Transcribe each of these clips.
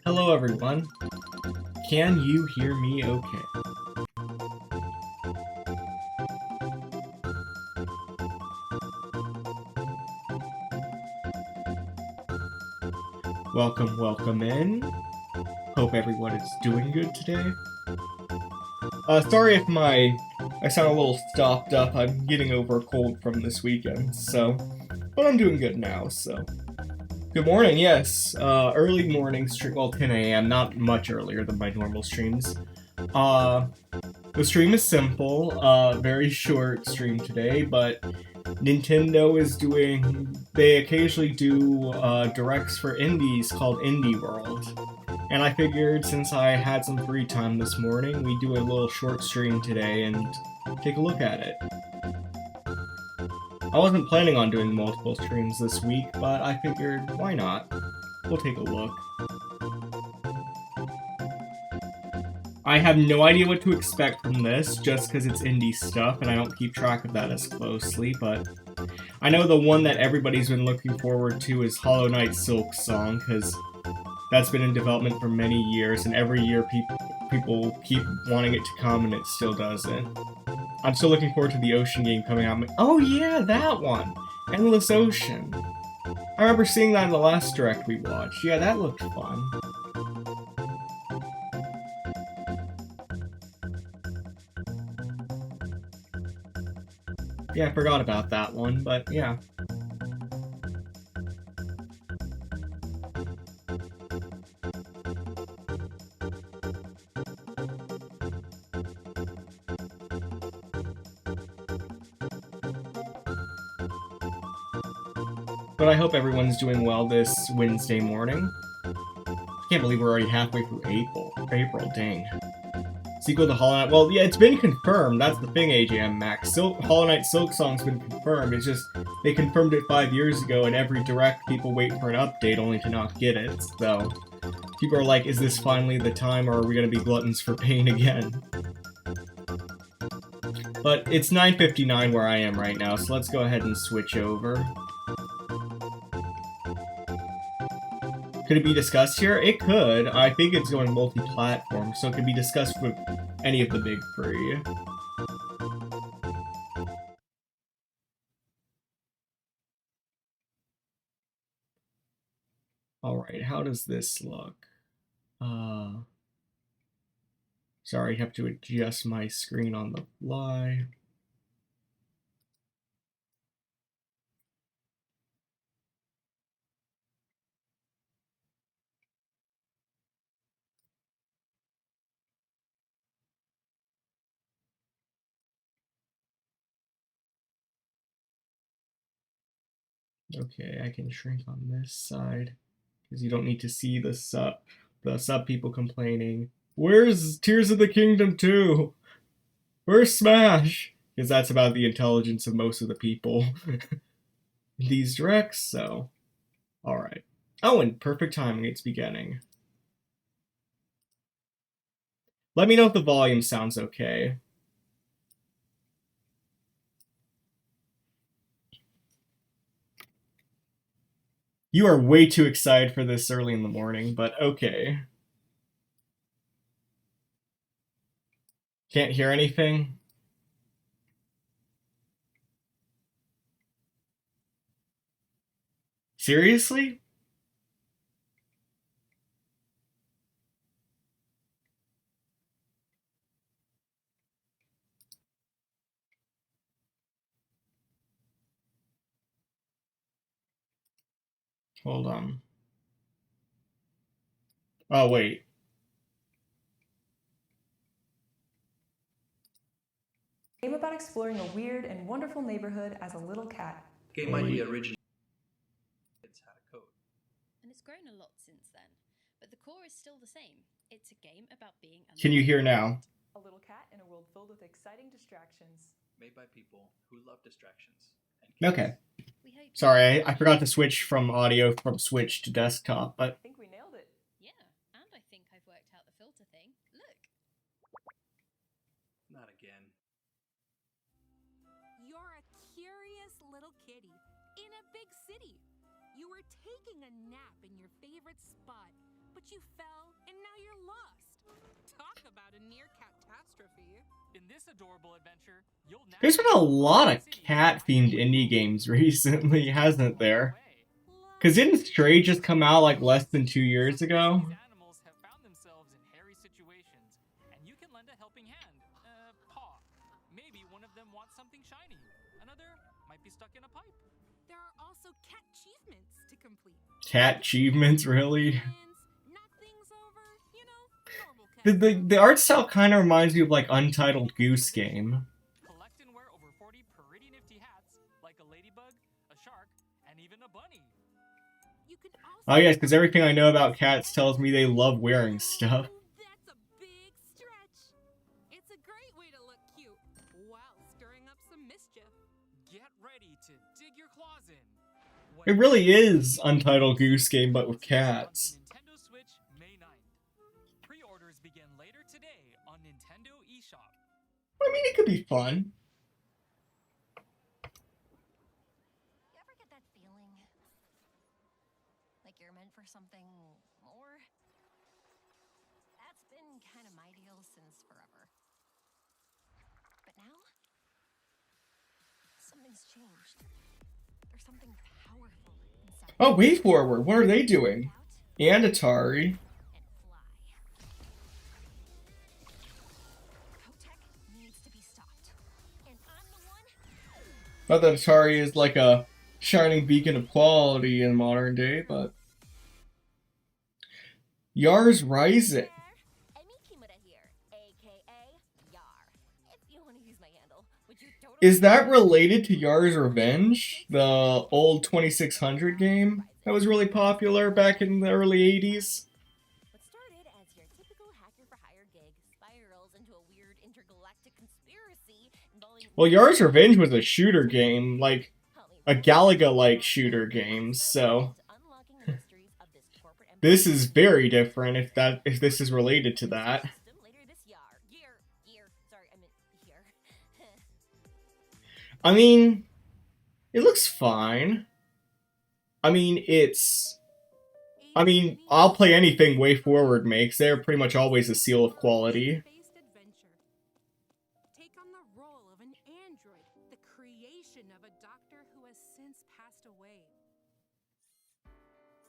Hello everyone. Can you hear me okay? Welcome in. Hope everyone is doing good today. Sorry if I sound a little stopped up. I'm getting over a cold from this weekend, but I'm doing good now, so. Good morning, yes. Early morning stream, well, 10 a.m., not much earlier than my normal streams. The stream is simple, very short stream today, but Nintendo is they occasionally do directs for indies called Indie World. And I figured since I had some free time this morning, we'd do a little short stream today and take a look at it. I wasn't planning on doing multiple streams this week, but I figured, why not? We'll take a look. I have no idea what to expect from this, just because it's indie stuff, and I don't keep track of that as closely, but I know the one that everybody's been looking forward to is Hollow Knight Silksong, because that's been in development for many years, and every year people keep wanting it to come, and it still doesn't. I'm still looking forward to the Ocean game coming out. Oh yeah, that one! Endless Ocean. I remember seeing that in the last direct we watched. Yeah, that looked fun. Yeah, I forgot about that one, but yeah. But I hope everyone's doing well this Wednesday morning. I can't believe we're already halfway through April, dang. Sequel to Hollow Knight. Well, yeah, it's been confirmed. That's the thing, AJM Max. Hollow Knight Silksong's been confirmed. It's just they confirmed it 5 years ago, and every direct people wait for an update only to not get it. So people are like, is this finally the time, or are we going to be gluttons for pain again? But it's 9:59 where I am right now, so let's go ahead and switch over. Could it be discussed here? It could. I think it's going multi-platform, so it could be discussed with any of the big three. Alright, how does this look? Sorry, I have to adjust my screen on the fly. Okay, I can shrink on this side because you don't need to see the sub people complaining. Where's Tears of the Kingdom 2? Where's Smash? Because that's about the intelligence of most of the people in these directs, so alright. Oh, and perfect timing, it's beginning. Let me know if the volume sounds okay. You are way too excited for this early in the morning, but okay. Can't hear anything? Seriously? Hold on. Oh, wait. Game about exploring a weird and wonderful neighborhood as a little cat. Game idea originally had a code. And it's grown a lot since then, but the core is still the same. It's a game about being a Can you hear now? A little cat in a world filled with exciting distractions. Made by people who love distractions. Okay. Sorry, I forgot to switch from audio from Switch to desktop, but... I think we nailed it. Yeah, and I think I've worked out the filter thing. Look. Not again. You're a curious little kitty in a big city. You were taking a nap in your favorite spot, but you fell and now you're lost. Talk about a near catastrophe. In this adorable adventure, you'll There's been a lot of cat-themed indie games recently, hasn't there? Because didn't Stray just come out like less than 2 years ago? These animals have found themselves in hairy situations, and you can lend a helping hand. Paw. Maybe one of them wants something shiny. Another might be stuck in a pipe. There are also cat achievements to complete. Cat achievements, really? Knock things over, you know, normal cat. The art style kind of reminds me of like Untitled Goose Game. Collect and wear over 40 pretty nifty hats, like a ladybug, a shark, and even a bunny. You can also Oh yes, because everything I know about cats tells me they love wearing stuff. That's a big stretch. It's a great way to look cute while stirring up some mischief. Get ready to dig your claws in. It really is Untitled Goose Game, but with cats. Nintendo Switch, May 9th. Pre-orders begin later today on Nintendo eShop. I mean, it could be fun. You ever get that feeling like you're meant for something more? That's been kind of my deal since forever. But now, something's changed. There's something powerful inside. Oh, WayForward, what are they doing? Out And Atari. and fly. Kotek needs to be stopped. And I'm the one. Not that Atari is like a shining beacon of quality in modern day, but Yars Rising. Emi Kimura here, aka Yar. If you want to use my handle, which you totally Is that related to Yars Revenge, the old 2600 game that was really popular back in the early 80s? What started as your typical hacker for hire gig spirals into a weird intergalactic conspiracy involving Well, Yars Revenge was a shooter game, like a Galaga-like shooter game, so unlocking the mysteries of this corporate this is very different if this is related to that. system later this year. Sorry, I meant here. I mean, it looks fine. I mean, I'll play anything WayForward makes. They're pretty much always a seal of quality. Based adventure. Take on the role of an android, the creation of a doctor who has since passed away.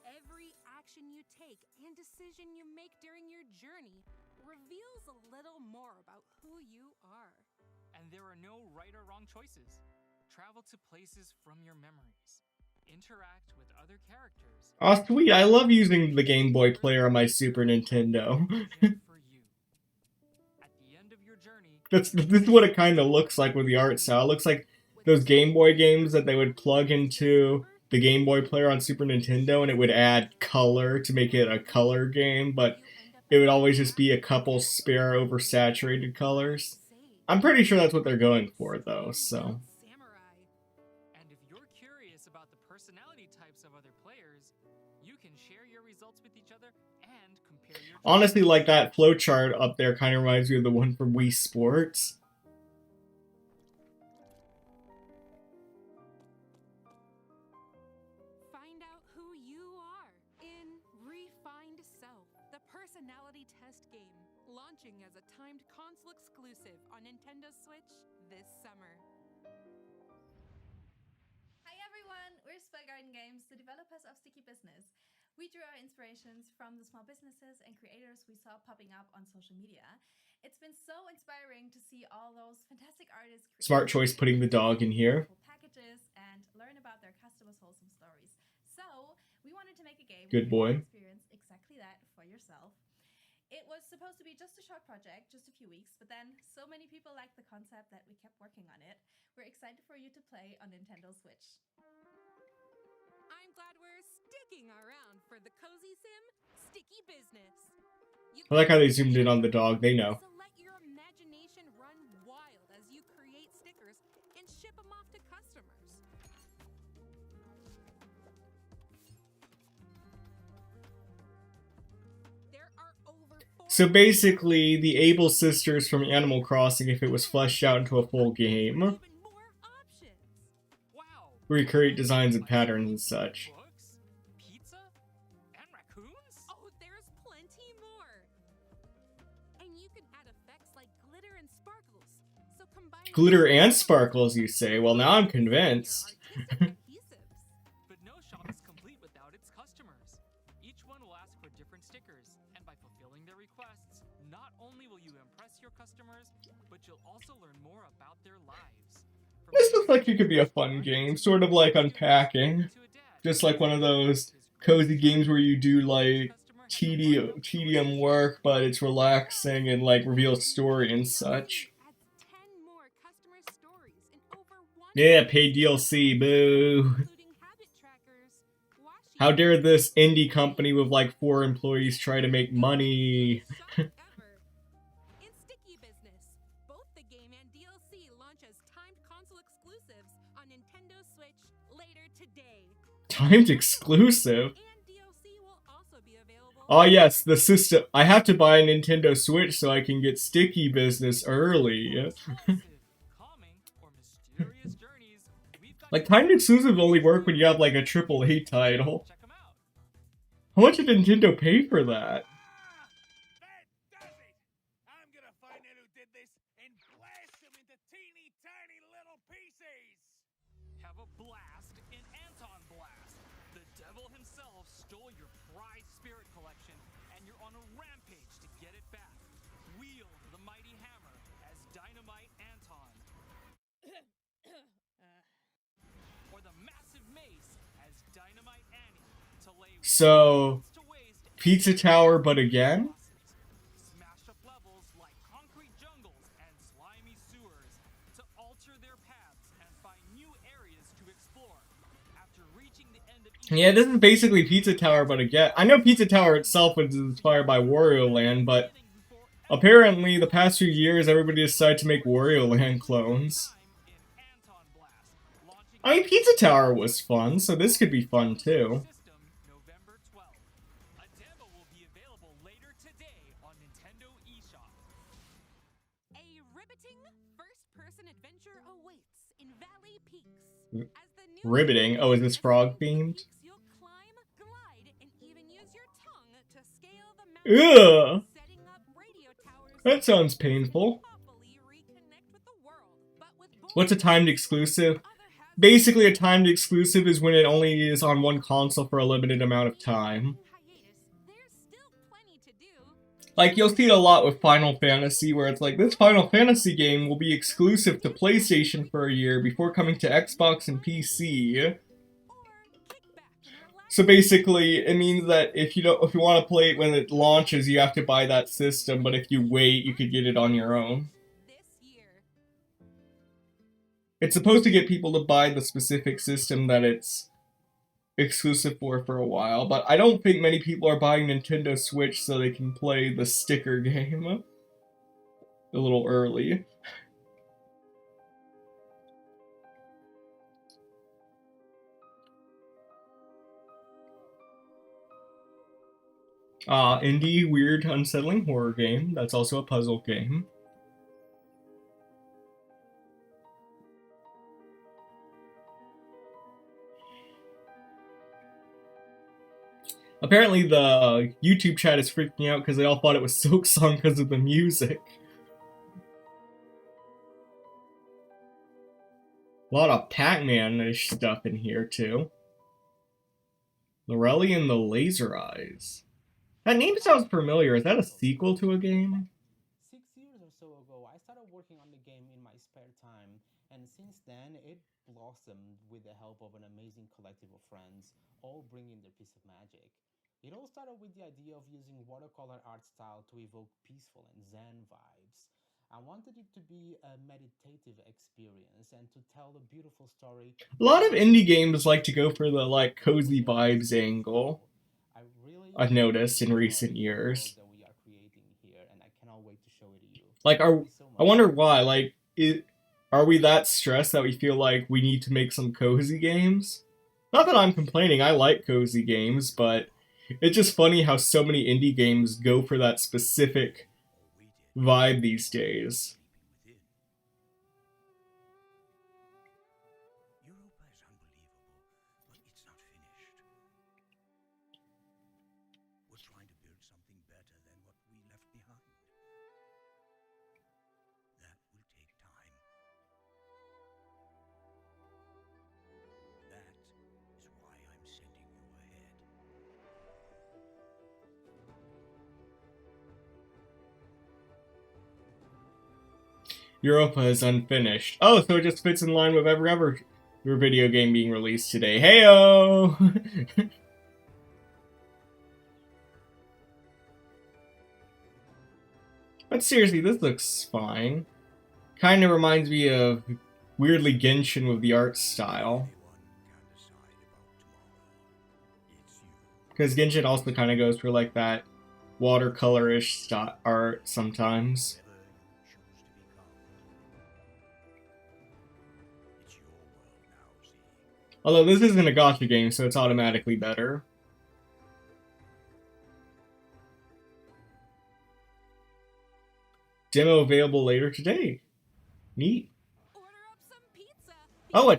Every action you take and decision you make during your journey reveals a little more about who you are. And there are no right or wrong choices. Travel to places from your memories. Interact with other characters. Oh, sweet. I love using the Game Boy player on my Super Nintendo. Here for you. At the end of your journey, This is what it kind of looks like with the art style. It looks like those Game Boy games that they would plug into the Game Boy player on Super Nintendo, and it would add color to make it a color game, but it would always just be a couple spare oversaturated colors. I'm pretty sure that's what they're going for, though, so. Samurai. and if you're curious about the personality types of other players, you can share your results with each other and compare your Honestly, like that flowchart up there kind of reminds me of the one from Wii Sports. Find out who you are in Refined Self, the personality test game, launching as a timed console exclusive on Nintendo Switch this summer. Hi everyone, we're Spy Garden Games, the developers of Sticky Business. We drew our inspirations from the small businesses and creators we saw popping up on social media. It's been so inspiring to see all those fantastic artists create Smart choice putting the dog in here. beautiful packages and learn about their customers' wholesome stories. So we wanted to make a game Good where you boy. can experience exactly that for yourself. It was supposed to be just a short project, just a few weeks, but then so many people liked the concept that we kept working on it. We're excited for you to play on Nintendo Switch. I'm glad we're sticking around for the cozy sim, Sticky Business. You I like how they zoomed in on the dog, they know. So let your imagination run wild as you create stickers and ship them off to customers. There are over So basically, the Able sisters from Animal Crossing if it was fleshed out into a full game. even more options. Wow! Recreate designs and patterns and such. Books, Glitter and sparkles, you say? Well, now I'm convinced. But no shop is complete without its customers. Each one will ask for different stickers, and by fulfilling their requests, not only will you impress your customers, but you'll also learn more about their lives. This looks like it could be a fun game, sort of like Unpacking. Just like one of those cozy games where you do like tedium work, but it's relaxing and like reveals story and such. Yeah, paid DLC, boo. How dare this indie company with like 4 employees try to make money? In Sticky Business, both the game and DLC launch as timed console exclusives on Nintendo Switch later today. Timed exclusive? And DLC will also be available. Oh yes, the system. I have to buy a Nintendo Switch so I can get Sticky Business early. Like, timed exclusive only work when you have like a AAA title. How much did Nintendo pay for that? Have a blast in Anton Blast. The devil himself stole your prized spirit collection, and you're on a rampage to get it back. Wield the mighty hammer as Dynamite Anton. Or the massive mace as Dynamite Annie to lay So, to waste Pizza Tower, but again? smash up levels like concrete jungles and slimy sewers to alter their paths and find new areas to explore. After reaching the end of each Yeah, this is basically Pizza Tower, but again. I know Pizza Tower itself was inspired by Wario Land, but apparently the past few years everybody decided to make Wario Land clones. in Anton Blast, launching I mean, Pizza Tower was fun, so this could be fun too. system November 12th. A demo will be available later today on Nintendo eShop. A riveting first-person adventure awaits in Valley Peaks. As the new Riveting? Oh, is this frog themed? peaks, you'll climb, glide, and even use your tongue to scale the mountain. Ugh! Setting up radio towers That sounds painful. hopefully reconnect with the world. But with What's a timed exclusive? other half Basically, a timed exclusive is when it only is on one console for a limited amount of time. hiatus, there's still plenty to do. Like, you'll see it a lot with Final Fantasy, where it's like, this Final Fantasy game will be exclusive to PlayStation for a year before coming to Xbox and PC. Or kick back and relax. So basically, it means that if you want to play it when it launches, you have to buy that system, but if you wait, you could get it on your own. This year. It's supposed to get people to buy the specific system that it's exclusive for a while, but I don't think many people are buying Nintendo Switch so they can play the sticker game a little early. Indie, weird, unsettling horror game. That's also a puzzle game. Apparently the YouTube chat is freaking out because they all thought it was Silksong because of the music. A lot of Pac-Man-ish stuff in here too. Lorelli and the Laser Eyes. That name sounds familiar. Is that a sequel to a game? 6 years or so ago, I started working on the game in my spare time, and since then, it blossomed with the help of an amazing collective of friends, all bringing their piece of magic. It all started with the idea of using watercolor art style to evoke peaceful and zen vibes. I wanted it to be a meditative experience and to tell a beautiful story. A lot of indie games like to go for the like cozy vibes angle. I really I've noticed in enjoy recent the years. world that we are creating here, and I cannot wait to show it to you. Like, Thank you so I much. wonder why. Like, are we that stressed that we feel like we need to make some cozy games? Not that I'm complaining. I like cozy games, but it's just funny how so many indie games go for that specific vibe these days. Europa is unbelievable, but it's not finished. We're trying to build something better than what we left behind. That will take time Europa is unfinished. Oh, so it just fits in line with every other video game being released today. Heyo! But seriously, this looks fine. Kind of reminds me of weirdly Genshin with the art style. Because Genshin also kind of goes for like that watercolor-ish art sometimes. Although this isn't a gacha game, so it's automatically better. Demo available later today. Neat. Oh,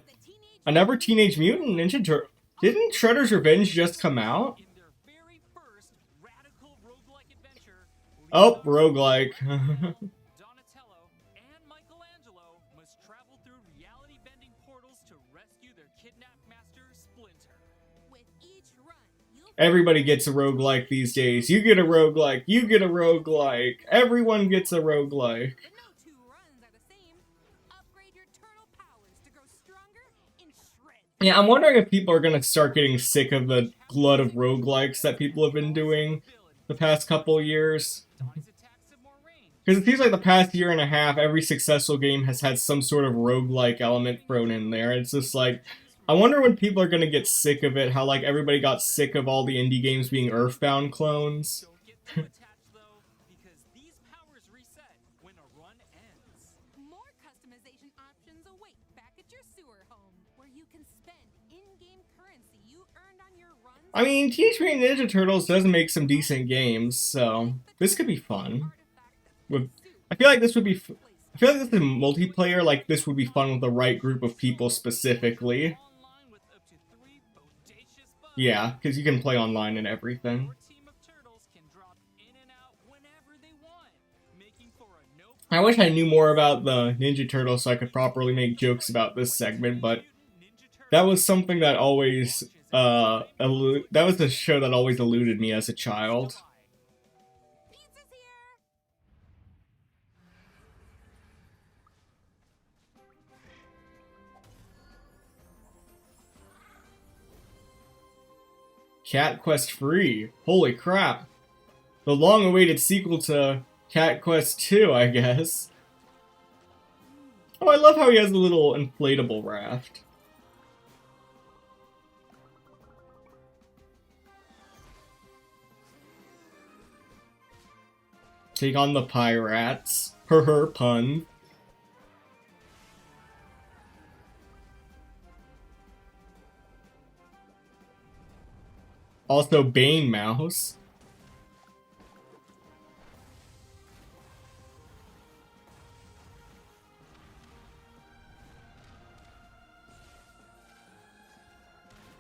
another Teenage Mutant Ninja Turtle. Didn't Shredder's Revenge just come out? Oh, roguelike. Donatello and Michelangelo must travel through reality-bending portals to rescue their kidnapped master, Splinter. With each run, you'll Everybody gets a roguelike these days. You get a roguelike, you get a roguelike. Everyone gets a roguelike. but no two runs are the same. Upgrade your turtle powers to grow stronger in shreds. Yeah, I'm wondering if people are gonna start getting sick of the glut of roguelikes that people have been doing the past couple years. Because it seems like the past year and a half, every successful game has had some sort of roguelike element thrown in there. It's just like, I wonder when people are gonna get sick of it, how like everybody got sick of all the indie games being Earthbound clones. Don't get too attached though, because these powers reset when a run ends. More customization options await back at your sewer home, where you can spend in-game currency you earned on your runs. I mean, Teenage Mutant Ninja Turtles does make some decent games, so this could be fun. I feel like this would be. I feel like this is multiplayer. Like this would be fun with the right group of people specifically. Online with up to 3 bodacious bugs. Yeah, because you can play online and everything. Your team of turtles can drop in and out whenever they want, making for a no I wish I knew more about the Ninja Turtles so I could properly make jokes about this segment, but that was something that always that was the show that always eluded me as a child. Pizza's here! Cat Quest free. Holy crap. The long-awaited sequel to Cat Quest 2, I guess. Oh, I love how he has a little inflatable raft. Take on the pirates. Her pun. Also Bane Mouse.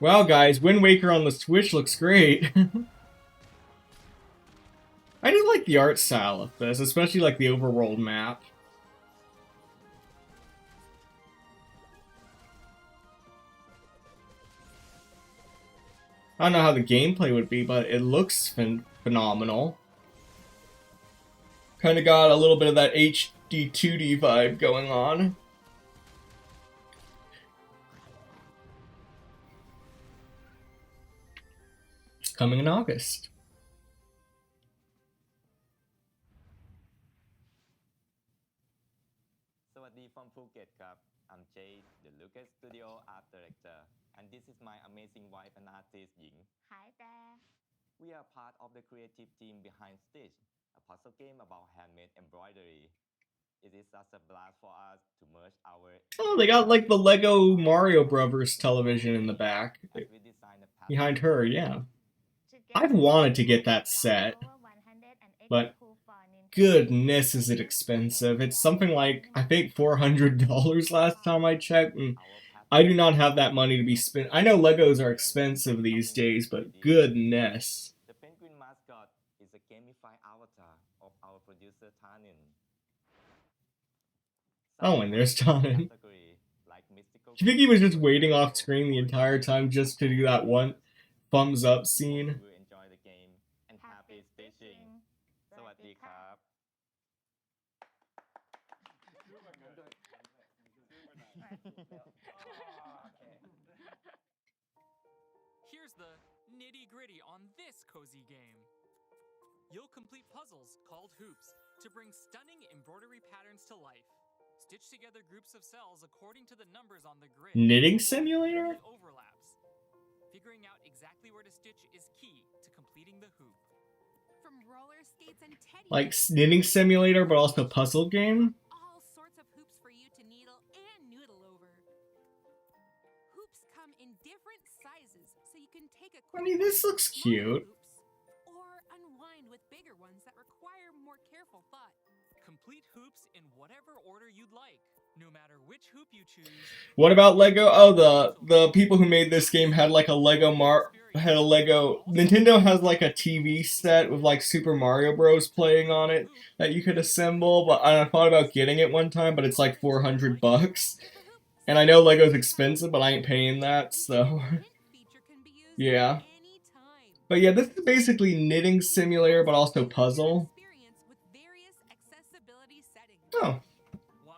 Wow, guys, Wind Waker on the Switch looks great. I do like the art style of this, especially like the overworld map. I don't know how the gameplay would be, but it looks phenomenal. Kind of got a little bit of that HD 2D vibe going on. Coming in August. สวัสดี from Phuket ครับ I'm Jay the Lucas Studio Art Director and this is my amazing wife and artist หญิง Hi there. We are part of the creative team behind Stitch a puzzle game about handmade embroidery. It is such a blast for us to merge our Oh, they got like the Lego Mario Brothers television in the back. as we design a pattern. Behind her, yeah. I've wanted to get that set, but goodness is it expensive. It's something like, I think $400 last time I checked, and I do not have that money to be spent. I know Legos are expensive these days, but goodness. The penguin mascot is a gamified avatar of our producer Tanin. Oh, and there's Tanin. Do you think he was just waiting off screen the entire time just to do that one thumbs up scene? You enjoy the game and happy stitching. สวัสดีครับ here's the nitty-gritty on this cozy game. You'll complete puzzles called hoops to bring stunning embroidery patterns to life. Stitch together groups of cells according to the numbers on the grid. Knitting simulator? Overlaps. Figuring out exactly where to stitch is key to completing the hoop. From roller skates and teddy Like knitting simulator, but also puzzle game? all sorts of hoops for you to needle and noodle over. Hoops come in different sizes, so you can take a I mean, this looks cute. or unwind with bigger ones that require more careful thought. Complete hoops in whatever order you'd like. No matter which hoop you choose. What about Lego? Oh, the people who made this game had like a Lego Nintendo has like a TV set with like Super Mario Bros. Playing on it that you could assemble, but I thought about getting it one time, but it's like $400. And I know Lego's expensive, but I ain't paying that, so yeah. But yeah, this is basically knitting simulator, but also puzzle. Oh.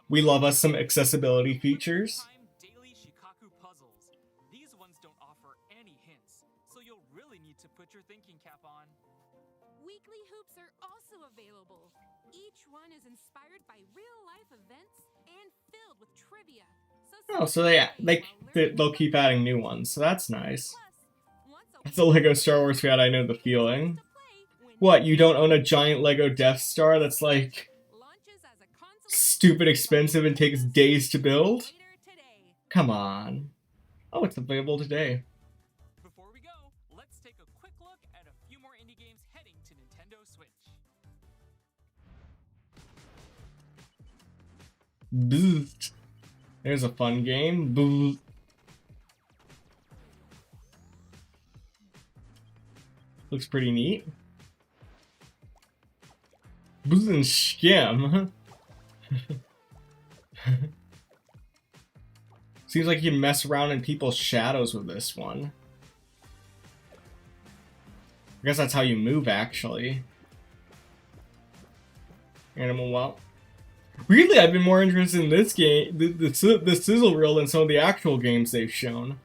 We love us some accessibility features. Daily Shikaku puzzles. These ones don't offer any hints, so you'll really need to put your thinking cap on. Weekly hoops are also available. Each one is inspired by real-life events and filled with trivia. Oh, so they'll keep adding new ones, so that's nice. As a Lego Star Wars fan, I know the feeling. What, you don't own a giant Lego Death Star that's like stupid expensive and takes days to build? Come on. Oh, it's available today. Before we go, let's take a quick look at a few more indie games heading to Nintendo Switch. Boost. There's a fun game. Boost. Looks pretty neat. Boost and Skim. Seems like you can mess around in people's shadows with this one. I guess that's how you move, actually. Animal Wow. Weirdly, I've been more interested in this game, the sizzle reel, than some of the actual games they've shown.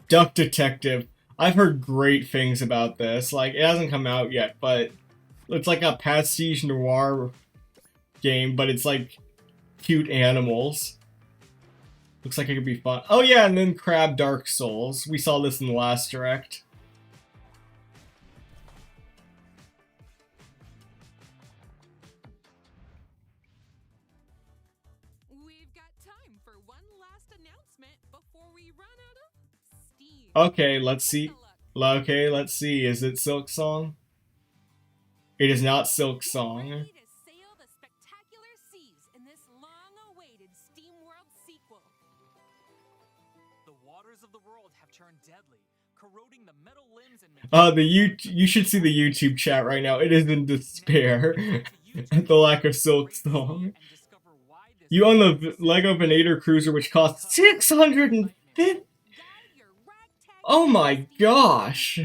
Duck Detective. I've heard great things about this. Like, it hasn't come out yet, but it's like a pastiche noir game, but it's like cute animals. Looks like it could be fun. Oh yeah, and then Crab Dark Souls. We saw this in the last direct. We've got time for one last announcement before we run out of steam. Okay, let's see. Okay, let's see. Is it Silk Song? It is not Silk Song. Ready to sail the spectacular seas in this long-awaited SteamWorld sequel. The waters of the world have turned deadly, corroding the metal limbs and You should see the YouTube chat right now. It is in despair at the lack of Silk Song. You own the Lego Venator Cruiser, which costs $650. Oh my gosh!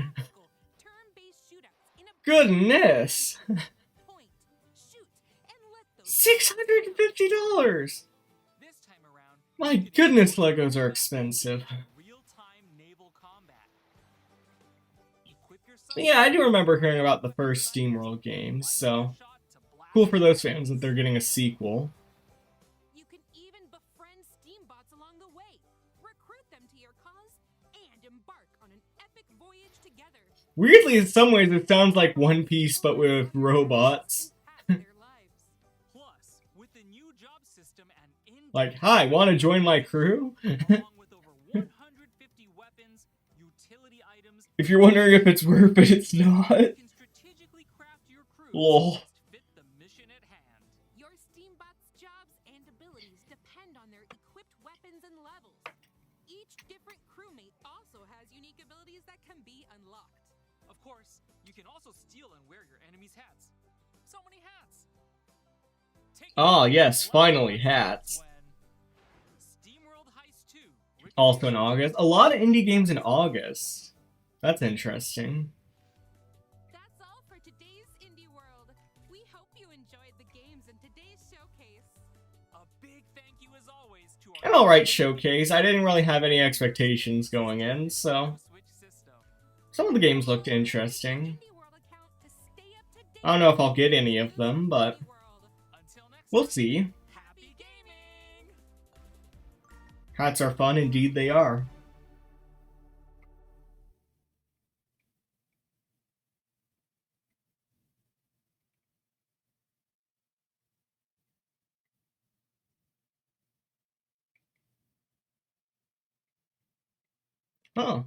Goodness! $650! My goodness, Legos are expensive. Yeah, I do remember hearing about the first SteamWorld games, so cool for those fans that they're getting a sequel. You can even befriend Steambots along the way, recruit them to your cause, and embark on an epic voyage together. Weirdly, in some ways, it sounds like One Piece, but with robots. Like, hi, want to join my crew? If you're wondering if it's worth it, it's not. Lol. Your Steambots' jobs and abilities depend on their equipped weapons and levels. Each different crewmate also has unique abilities that can be unlocked. Of course, you can also steal and wear your enemy's hats. So many hats. Ah, yes, finally, hats. Also in August. A lot of indie games in August. That's interesting. That's all for today's Indie World. We hope you enjoyed the games in today's showcase. An alright showcase. I didn't really have any expectations going in, so some of the games looked interesting. I don't know if I'll get any of them, but we'll see. Hats are fun, indeed they are. Huh.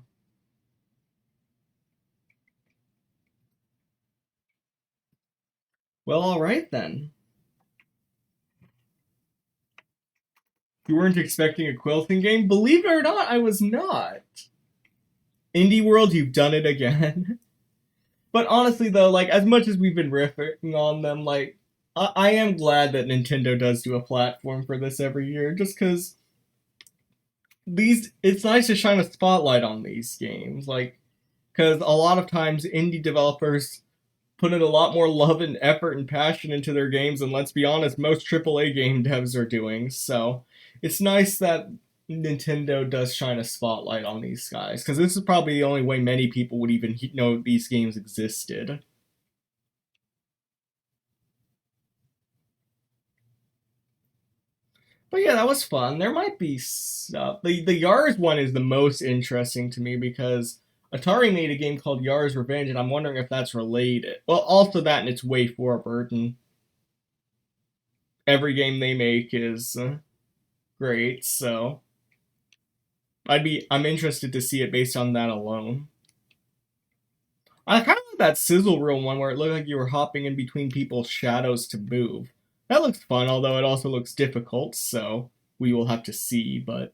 Well, alright then. You weren't expecting a quilting game? Believe it or not, I was not. Indie World, you've done it again. But honestly though, like, as much as we've been riffing on them, like, I am glad that Nintendo does do a platform for this every year, just because it's nice to shine a spotlight on these games, like, because a lot of times indie developers put in a lot more love and effort and passion into their games, and let's be honest, most AAA game devs are doing, so it's nice that Nintendo does shine a spotlight on these guys, because this is probably the only way many people would even know these games existed. But yeah, that was fun. There might be stuff. The Yars one is the most interesting to me because Atari made a game called Yars Revenge, and I'm wondering if that's related. Well, also that and it's way forward, and every game they make is great, so I'm interested to see it based on that alone. I kind of like that Sizzle Reel one where it looked like you were hopping in between people's shadows to move. That looks fun, although it also looks difficult, so we will have to see, but...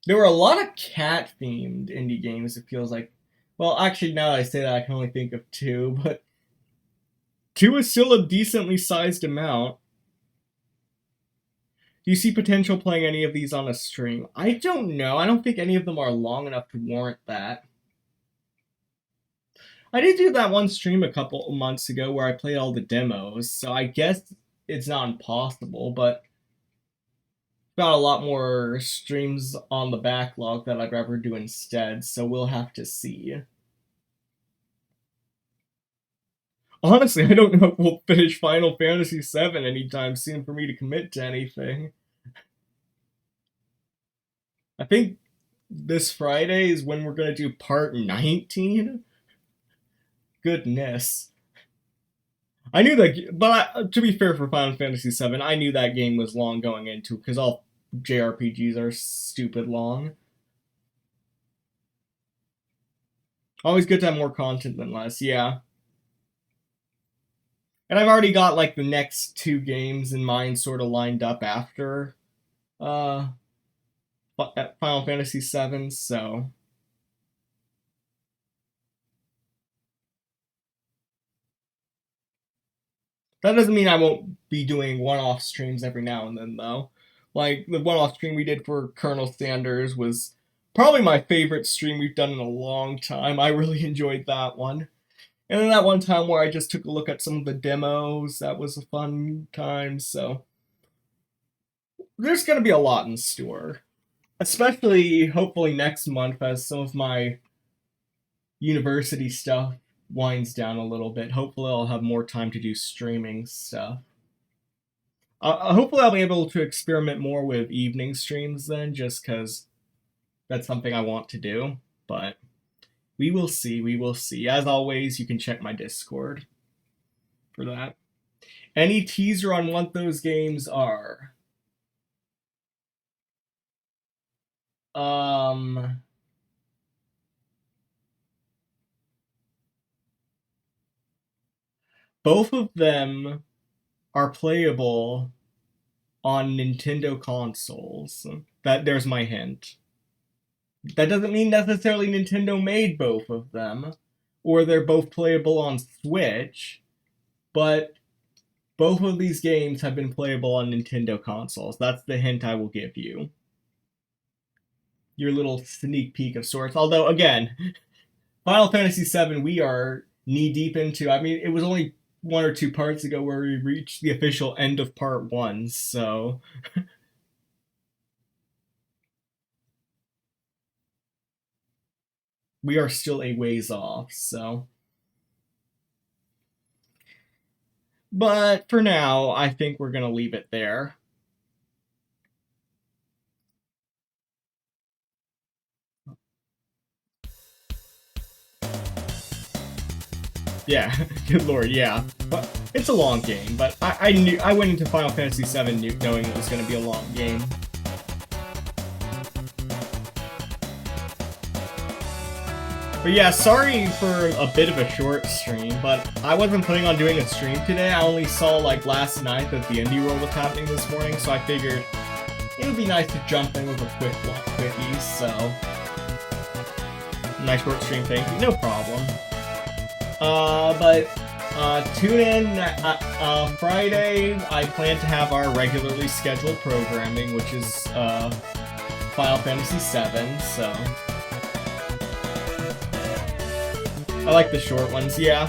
There were a lot of cat-themed indie games, it feels like. Well, actually, now that I say that, I can only think of 2, but... 2 is still a decently sized amount. Do you see potential playing any of these on a stream? I don't know. I don't think any of them are long enough to warrant that. I did do that one stream a couple of months ago where I played all the demos, so I guess it's not impossible, but got a lot more streams on the backlog that I'd rather do instead, so we'll have to see. Honestly, I don't know if we'll finish Final Fantasy VII anytime soon for me to commit to anything. I think this Friday is when we're going to do part 19. Goodness. I knew that, but to be fair for Final Fantasy VII, I knew that game was long going into, because all JRPGs are stupid long. Always good to have more content than less, yeah. And I've already got, like, the next 2 games in mind sort of lined up after Final Fantasy VII, so... That doesn't mean I won't be doing one-off streams every now and then, though. Like, the one-off stream we did for Colonel Sanders was probably my favorite stream we've done in a long time. I really enjoyed that one. And then that one time where I just took a look at some of the demos, that was a fun time, so... There's gonna be a lot in store. Especially, hopefully, next month as some of my university stuff winds down a little bit. Hopefully I'll have more time to do streaming stuff. Hopefully I'll be able to experiment more with evening streams then, just because that's something I want to do. But we will see, we will see. As always, you can check my Discord for that. Any teaser on what those games are? Both of them are playable on Nintendo consoles. There's my hint. That doesn't mean necessarily Nintendo made both of them, or they're both playable on Switch, but both of these games have been playable on Nintendo consoles. That's the hint I will give you. Your little sneak peek of sorts. Although, again, Final Fantasy VII, we are knee-deep into. I mean, it was only 1 or 2 parts ago where we reached the official end of part 1, so... we are still a ways off, so... But for now, I think we're going to leave it there. Yeah, good lord, yeah. But it's a long game, but I went into Final Fantasy VII knowing it was going to be a long game. But yeah, sorry for a bit of a short stream, but I wasn't planning on doing a stream today. I only saw, like, last night that the Indie World was happening this morning, so I figured it would be nice to jump in with a quickie, so... Nice short stream, thank you, no problem. Tune in Friday. I plan to have our regularly scheduled programming, which is, Final Fantasy VII, so... I like the short ones, yeah.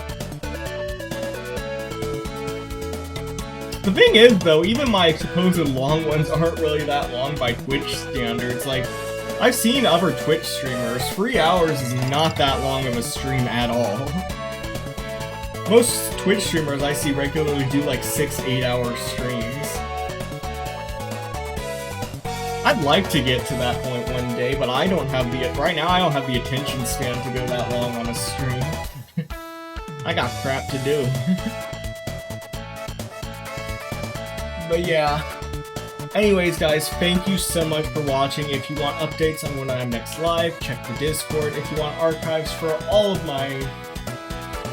The thing is, though, even my supposed long ones aren't really that long by Twitch standards. Like, I've seen other Twitch streamers. 3 hours is not that long of a stream at all. Most Twitch streamers I see regularly do like 6-8 hour streams. I'd like to get to that point one day, but I don't have the... Right now, I don't have the attention span to go that long on a stream. I got crap to do. But yeah. Anyways, guys, thank you so much for watching. If you want updates on when I'm next live, check the Discord. If you want archives for all of my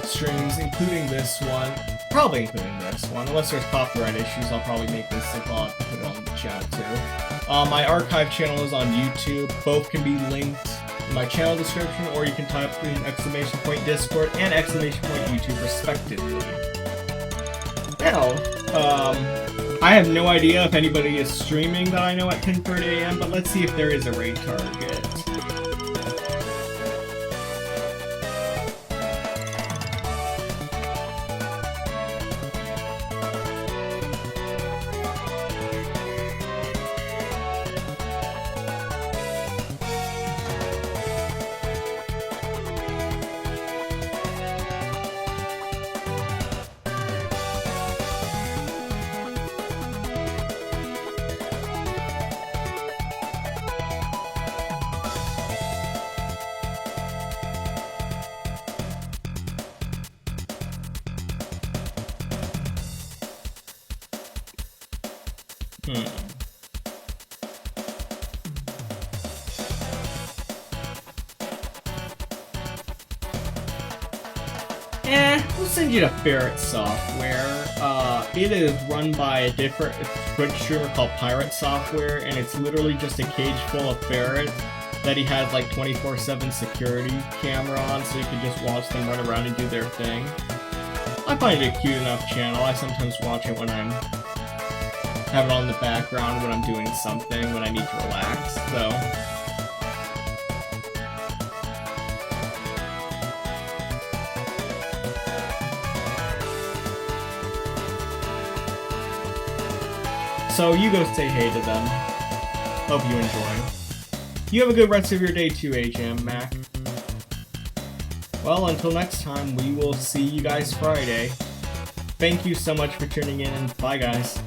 streams, including this one, probably including this one, unless there's copyright issues, I'll probably make this a vlog and put it on the channel too. My archive channel is on YouTube. Both can be linked in my channel description, or you can type in ! Discord and ! YouTube respectively. Now, I have no idea if anybody is streaming that I know at 10:30 AM, but let's see if there is a raid target. We'll send you to Ferret Software. It is run by a different Twitch streamer called Pirate Software, and it's literally just a cage full of ferrets that he has like 24/7 security camera on, so you can just watch them run around and do their thing. I find it a cute enough channel. I sometimes watch it when I'm have it on in the background when I'm doing something, when I need to relax, so... So you go say hey to them. Hope you enjoy. You have a good rest of your day too, HM Mac. Well, until next time, we will see you guys Friday. Thank you so much for tuning in, and bye guys.